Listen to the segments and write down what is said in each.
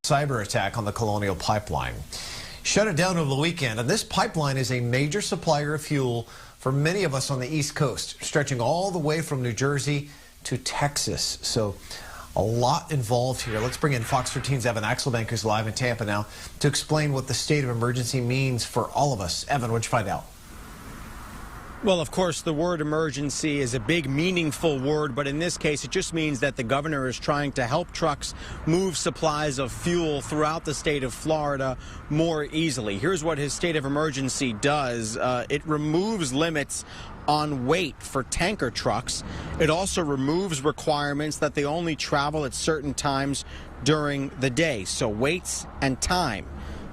Cyber attack on the Colonial Pipeline. Shut it down over the weekend, and this pipeline is a major supplier of fuel for many of us on the East Coast, stretching all the way from New Jersey to Texas. So a lot involved here. Let's bring in Fox 13's Evan Axelbank, who's live in Tampa now, to explain what the state of emergency means for all of us. Evan, what'd you find out? Well, of course, the word emergency is a big, meaningful word, but in this case, it just means that the governor is trying to help trucks move supplies of fuel throughout the state of Florida more easily. Here's what his state of emergency does. It removes limits on weight for tanker trucks. It also removes requirements that they only travel at certain times during the day, so weights and time.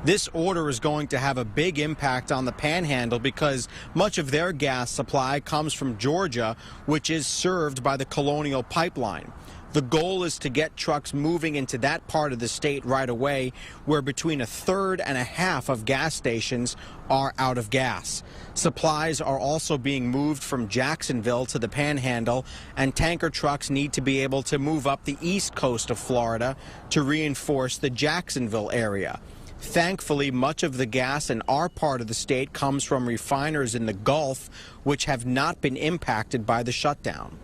This order is going to have a big impact on the Panhandle because much of their gas supply comes from Georgia, which is served by the Colonial Pipeline. The goal is to get trucks moving into that part of the state right away, where between a third and a half of gas stations are out of gas. Supplies are also being moved from Jacksonville to the Panhandle, and tanker trucks need to be able to move up the east coast of Florida to reinforce the Jacksonville area. Thankfully, much of the gas in our part of the state comes from refiners in the Gulf, which have not been impacted by the shutdown.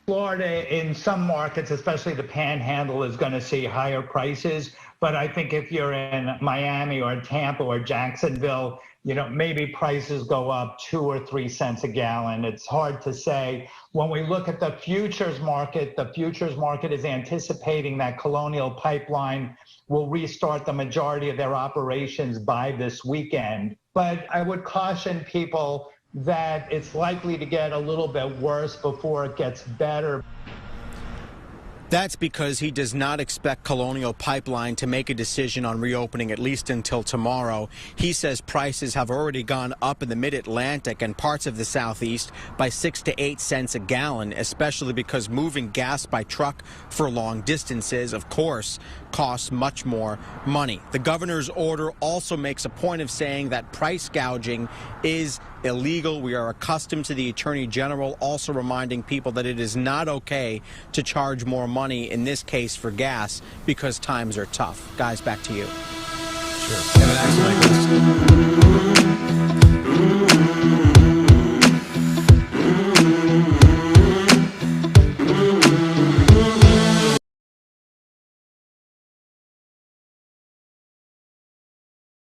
Florida, in some markets, especially the Panhandle, is going to see higher prices. But I think if you're in Miami or Tampa or Jacksonville, maybe prices go up 2 or 3 cents a gallon. It's hard to say. When we look at the futures market is anticipating that Colonial Pipeline will restart the majority of their operations by this weekend. But I would caution people that it's likely to get a little bit worse before it gets better. That's because he does not expect Colonial Pipeline to make a decision on reopening at least until tomorrow. He says prices have already gone up in the mid-Atlantic and parts of the Southeast by 6 to 8 cents a gallon, especially because moving gas by truck for long distances, of course, costs much more money. The governor's order also makes a point of saying that price gouging is illegal. We are accustomed to the Attorney General also reminding people that it is not okay to charge more money, in this case for gas, because times are tough. Guys, back to you. Sure.